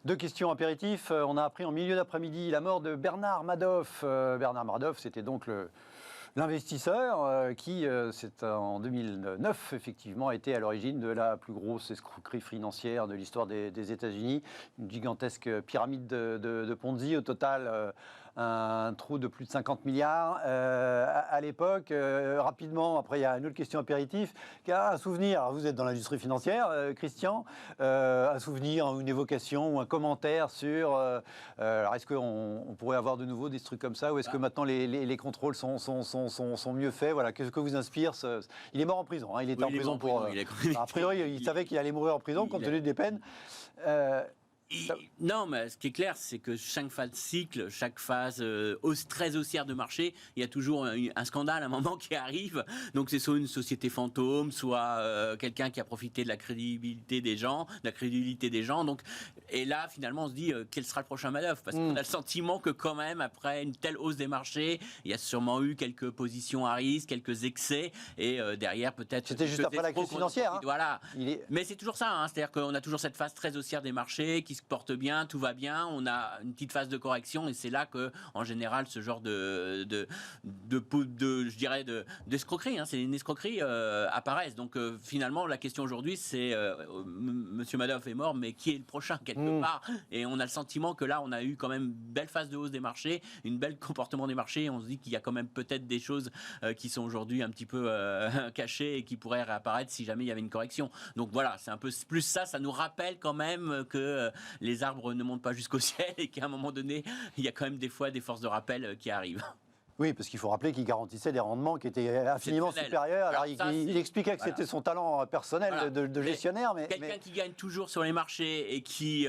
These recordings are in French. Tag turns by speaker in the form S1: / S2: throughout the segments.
S1: Deux questions apéritifs. On a appris en milieu d'après-midi la mort de Bernard Madoff. Bernard Madoff, c'était donc l'investisseur qui, en 2009, effectivement, a été à l'origine de la plus grosse escroquerie financière de l'histoire des États-Unis. Une gigantesque pyramide de Ponzi. Au total, un trou de plus de 50 milliards à l'époque. Rapidement, après, il y a une autre question apéritif. Un souvenir, alors vous êtes dans l'industrie financière, Christian, un souvenir, une évocation ou un commentaire sur... alors, est-ce qu'on pourrait avoir de nouveau des trucs comme ça, ou est-ce que maintenant les contrôles sont mieux faits? Voilà, qu'est-ce que vous inspire Il est mort en prison, hein, il était en prison pour... a priori, il savait qu'il allait mourir en prison compte tenu des peines.
S2: Non, mais ce qui est clair, c'est que chaque phase de cycle, chaque phase très haussière de marché, il y a toujours un scandale, un moment qui arrive. Donc c'est soit une société fantôme, soit quelqu'un qui a profité de la crédibilité des gens, Donc, et là, finalement, on se dit quel sera le prochain Madoff? Parce qu'on a le sentiment que quand même, après une telle hausse des marchés, il y a sûrement eu quelques positions à risque, quelques excès, et derrière peut-être...
S1: C'était juste après la crise financière. Hein.
S2: Voilà. Mais c'est toujours ça, hein, c'est-à-dire qu'on a toujours cette phase très haussière des marchés qui se porte bien, tout va bien, on a une petite phase de correction et c'est là que, en général, ce genre d'escroquerie, hein, c'est une escroquerie apparaissent. Donc finalement, la question aujourd'hui, c'est Monsieur Madoff est mort, mais qui est le prochain quelque part? Et on a le sentiment que là, on a eu quand même une belle phase de hausse des marchés, une belle comportement des marchés. Et on se dit qu'il y a quand même peut-être des choses qui sont aujourd'hui un petit peu cachées et qui pourraient réapparaître si jamais il y avait une correction. Donc voilà, c'est un peu plus ça. Ça nous rappelle quand même que les arbres ne montent pas jusqu'au ciel et qu'à un moment donné, il y a quand même des fois des forces de rappel qui arrivent.
S1: Oui, parce qu'il faut rappeler qu'il garantissait des rendements qui étaient infiniment supérieurs. Alors, il expliquait que c'était son talent personnel de gestionnaire.
S2: Quelqu'un qui gagne toujours sur les marchés et qui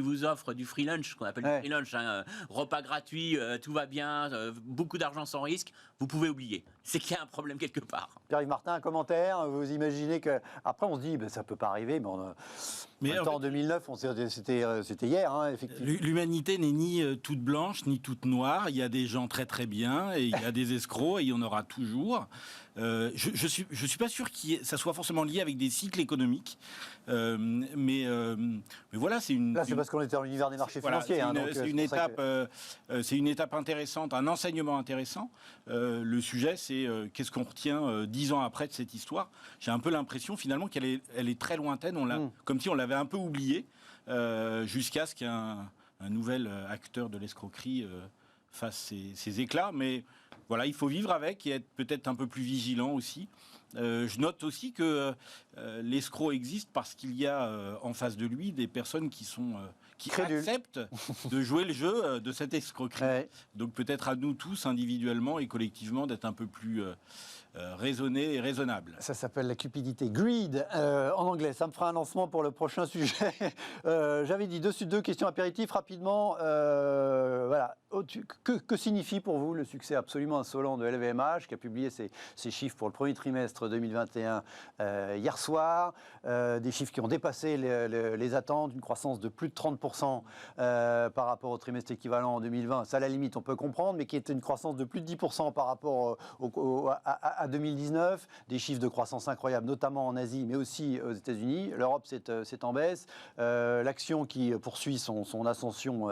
S2: vous offre du free lunch, qu'on appelle du free lunch, hein, repas gratuit, tout va bien, beaucoup d'argent sans risque, vous pouvez oublier. C'est qu'il y a un problème quelque part.
S1: Pierre-Yves Martin, un commentaire? Vous imaginez que... Après, on se dit, ça ne peut pas arriver, mais en 2009, c'était hier, hein, effectivement.
S3: L'humanité n'est ni toute blanche, ni toute noire. Il y a des gens très très bien, et il y a des escrocs, et il y en aura toujours. Je suis pas sûr que ça soit forcément lié avec des cycles économiques, mais voilà, c'est une...
S1: Là, c'est parce qu'on était dans l'univers des marchés financiers.
S3: C'est une étape intéressante, un enseignement intéressant. Le sujet, c'est qu'est-ce qu'on retient 10 ans après de cette histoire. J'ai un peu l'impression, finalement, qu'elle est très lointaine. Comme si on l'avait un peu oubliée, jusqu'à ce qu'un nouvel acteur de l'escroquerie fasse ses éclats. Mais voilà, il faut vivre avec et être peut-être un peu plus vigilant aussi. Je note aussi que l'escroc existe parce qu'il y a en face de lui des personnes qui acceptent de jouer le jeu de cette escroquerie. Ouais. Donc peut-être à nous tous, individuellement et collectivement, d'être un peu plus raisonné et raisonnable.
S1: Ça s'appelle la cupidité. Greed, en anglais. Ça me fera un lancement pour le prochain sujet. J'avais dit deux questions apéritives rapidement. Voilà. Que signifie pour vous le succès absolument insolent de LVMH, qui a publié ses chiffres pour le premier trimestre 2021 hier soir, des chiffres qui ont dépassé les attentes, une croissance de plus de 30% par rapport au trimestre équivalent en 2020. Ça, à la limite, on peut comprendre, mais qui était une croissance de plus de 10% par rapport à 2019, des chiffres de croissance incroyables, notamment en Asie, mais aussi aux États-Unis. L'Europe, c'est en baisse. L'action qui poursuit son ascension,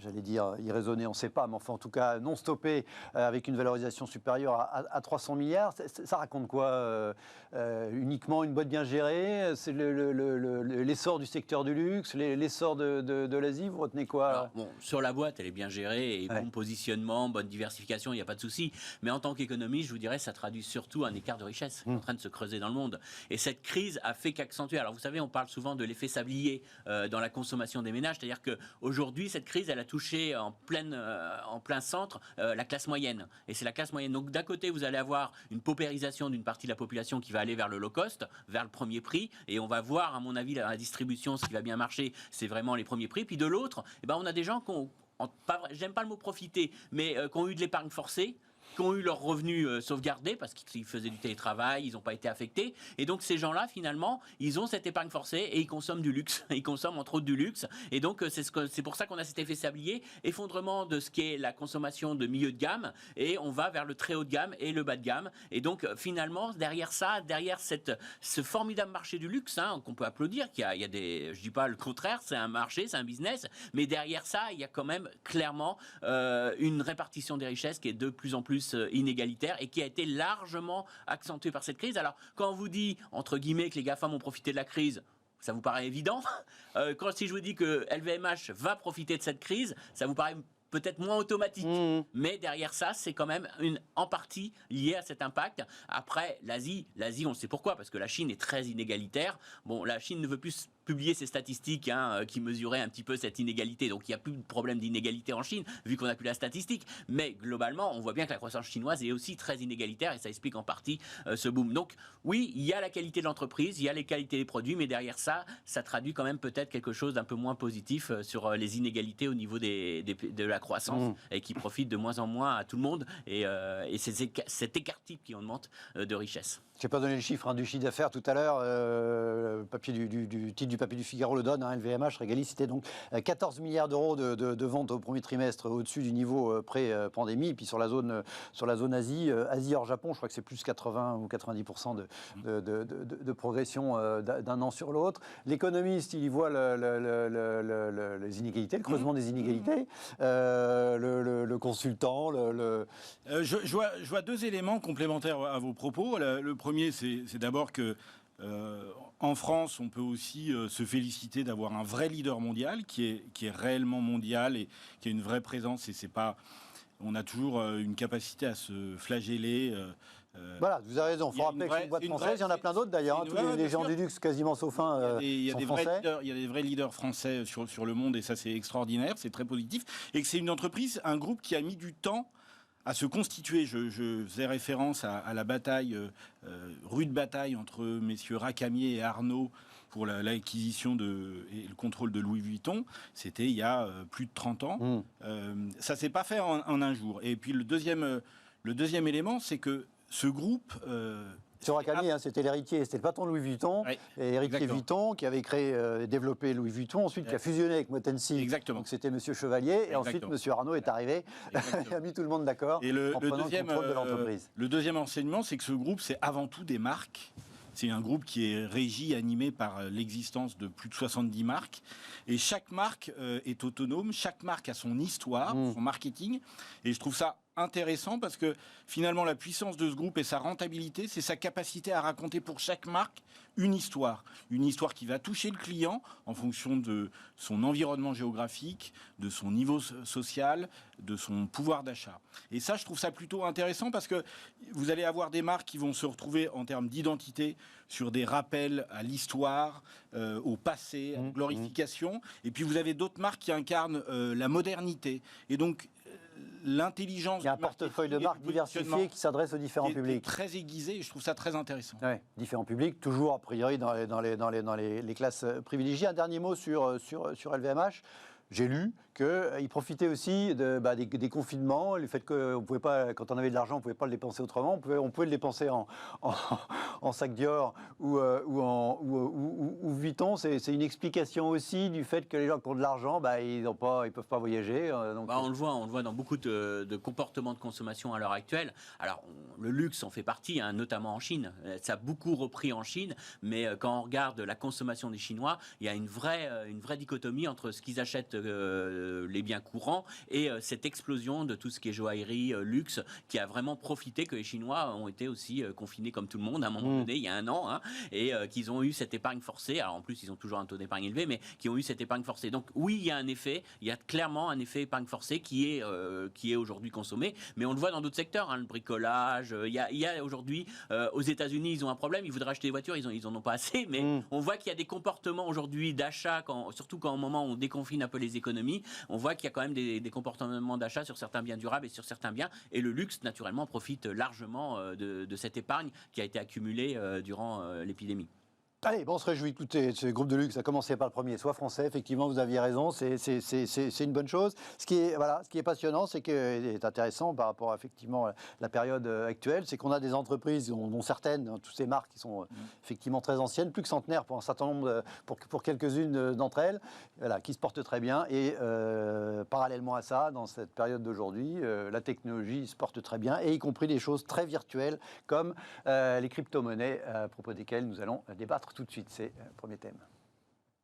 S1: j'allais dire irraisonnée, on ne sait pas, mais enfin, en tout cas, non stoppée, avec une valorisation supérieure à 300 milliards. Ça raconte quoi? Uniquement une boîte bien gérée? C'est l'essor du secteur du luxe, l'essor de l'Asie? Vous retenez quoi?
S2: Alors, bon, sur la boîte, elle est bien gérée, et bon positionnement, bonne diversification, il n'y a pas de souci. Mais en tant qu'économie, je vous dirais, ça traduit surtout un écart de richesse qui est en train de se creuser dans le monde. Et cette crise a fait qu'accentuer. Alors vous savez, on parle souvent de l'effet sablier dans la consommation des ménages, c'est-à-dire qu'aujourd'hui, cette crise, elle a touché en plein centre la classe moyenne. Et c'est la classe moyenne. Donc d'un côté, vous allez avoir une paupérisation d'une partie de la population qui va aller vers le low cost, vers le premier prix. Et on va voir, à mon avis, la distribution, ce qui va bien marcher, c'est vraiment les premiers prix. Puis de l'autre, on a des gens qui ont, j'aime pas le mot profiter, mais qui ont eu de l'épargne forcée, qui ont eu leurs revenus sauvegardés parce qu'ils faisaient du télétravail, ils n'ont pas été affectés. Et donc ces gens-là, finalement, ils ont cette épargne forcée et ils consomment du luxe. Ils consomment entre autres du luxe. Et donc c'est pour ça qu'on a cet effet sablier, effondrement de ce qui est la consommation de milieu de gamme, et on va vers le très haut de gamme et le bas de gamme. Et donc finalement, derrière ça, derrière ce formidable marché du luxe, qu'on peut applaudir, il y a des, je dis pas le contraire, c'est un marché, c'est un business, mais derrière ça, il y a quand même clairement une répartition des richesses qui est de plus en plus inégalitaire et qui a été largement accentuée par cette crise. Alors, quand on vous dit, entre guillemets, que les GAFAM ont profité de la crise, ça vous paraît évident. Si je vous dis que LVMH va profiter de cette crise, ça vous paraît peut-être moins automatique. Mais derrière ça, c'est quand même en partie lié à cet impact. Après, l'Asie, on sait pourquoi, parce que la Chine est très inégalitaire. Bon, la Chine ne veut plus publier ces statistiques qui mesuraient un petit peu cette inégalité. Donc il n'y a plus de problème d'inégalité en Chine, vu qu'on n'a plus la statistique. Mais globalement, on voit bien que la croissance chinoise est aussi très inégalitaire et ça explique en partie ce boom. Donc oui, il y a la qualité de l'entreprise, il y a les qualités des produits, mais derrière ça, ça traduit quand même peut-être quelque chose d'un peu moins positif sur les inégalités au niveau de la croissance et qui profite de moins en moins à tout le monde. Et cet écart type qui augmente de richesse.
S1: Je n'ai pas donné le chiffre du chiffre d'affaires tout à l'heure. Le papier du titre du papier du Figaro le donne. LVMH, Regalis, c'était donc 14 milliards d'euros de ventes au premier trimestre, au-dessus du niveau pré-pandémie. Et puis sur la zone Asie, Asie hors Japon, je crois que c'est plus 80 ou 90% de progression d'un an sur l'autre. L'économiste, il y voit les inégalités, le creusement des inégalités. Le consultant,
S3: Je vois deux éléments complémentaires à vos propos. Le premier, c'est d'abord que en France, on peut aussi se féliciter d'avoir un vrai leader mondial qui est réellement mondial et qui a une vraie présence. Et c'est pas, on a toujours une capacité à se flageller.
S1: Voilà, vous avez raison. Il faut rappeler que c'est une boîte française. Il y en a plein d'autres d'ailleurs. Tous les gens du luxe, quasiment sauf un, sont français.
S3: Il y a des vrais leaders français sur le monde et ça, c'est extraordinaire. C'est très positif. Et que c'est une entreprise, un groupe qui a mis du temps à se constituer. Je faisais référence à la bataille, rude bataille entre messieurs Racamier et Arnault pour l'acquisition et le contrôle de Louis Vuitton. C'était il y a plus de 30 ans. Ça ne s'est pas fait en un jour. Et puis le deuxième élément, c'est que ce groupe...
S1: Sur Racamier, c'était l'héritier, c'était le patron de Louis Vuitton,
S3: Oui,
S1: et héritier Vuitton, qui avait créé et développé Louis Vuitton, ensuite qui a fusionné avec Motency.
S3: Exactement.
S1: Donc c'était Monsieur Chevalier, et ensuite Monsieur Arnault est arrivé, et a mis tout le monde d'accord en prenant le contrôle de l'entreprise.
S3: Le deuxième enseignement, c'est que ce groupe, c'est avant tout des marques. C'est un groupe qui est régi, animé par l'existence de plus de 70 marques. Et chaque marque est autonome, chaque marque a son histoire, son marketing. Et je trouve ça intéressant parce que finalement la puissance de ce groupe et sa rentabilité, c'est sa capacité à raconter pour chaque marque une histoire qui va toucher le client en fonction de son environnement géographique, de son niveau social, de son pouvoir d'achat. Et ça, je trouve ça plutôt intéressant parce que vous allez avoir des marques qui vont se retrouver en termes d'identité sur des rappels à l'histoire, au passé, à la glorification. Et puis vous avez d'autres marques qui incarnent la modernité. Et donc l'intelligence.
S1: Il y a un portefeuille de marques diversifié qui s'adresse aux différents publics.
S3: Très aiguisé, et je trouve ça très intéressant.
S1: Ouais, différents publics, toujours a priori dans les classes privilégiées. Un dernier mot sur LVMH. J'ai lu qu'il profitait aussi des confinements, le fait que on pouvait pas, quand on avait de l'argent, on ne pouvait pas le dépenser autrement. On pouvait le dépenser en sac Dior ou Vuitton. C'est une explication aussi du fait que les gens qui ont de l'argent, ils ne peuvent pas voyager.
S2: On le voit dans beaucoup de comportements de consommation à l'heure actuelle. Alors, le luxe en fait partie, notamment en Chine. Ça a beaucoup repris en Chine, mais quand on regarde la consommation des Chinois, il y a une vraie dichotomie entre ce qu'ils achètent les biens courants et cette explosion de tout ce qui est joaillerie, luxe, qui a vraiment profité que les Chinois ont été aussi confinés comme tout le monde à un moment donné, il y a un an, et qu'ils ont eu cette épargne forcée. Alors en plus, ils ont toujours un taux d'épargne élevé, mais qui ont eu cette épargne forcée. Donc oui, il y a un effet, il y a clairement un effet épargne forcée qui est aujourd'hui consommé, mais on le voit dans d'autres secteurs, le bricolage. Il y a aujourd'hui, aux États-Unis, ils ont un problème, ils voudraient acheter des voitures, ils en ont pas assez, mais on voit qu'il y a des comportements aujourd'hui d'achat, surtout quand au moment où on déconfine un peu les économies, on voit qu'il y a quand même des comportements d'achat sur certains biens durables et sur certains biens, et le luxe naturellement profite largement de cette épargne qui a été accumulée durant l'épidémie.
S1: Allez, bon, on se réjouit. Écoutez, ce groupe de luxe a commencé par le premier, soit français. Effectivement, vous aviez raison, c'est une bonne chose. Ce qui est passionnant, c'est est intéressant par rapport à effectivement la période actuelle, c'est qu'on a des entreprises, dont certaines, toutes ces marques qui sont effectivement très anciennes, plus que centenaires pour un certain nombre, pour quelques-unes d'entre elles, voilà, qui se portent très bien. Et parallèlement à ça, dans cette période d'aujourd'hui, la technologie se porte très bien, et y compris des choses très virtuelles comme les crypto-monnaies, à propos desquelles nous allons débattre tout de suite. C'est le premier thème.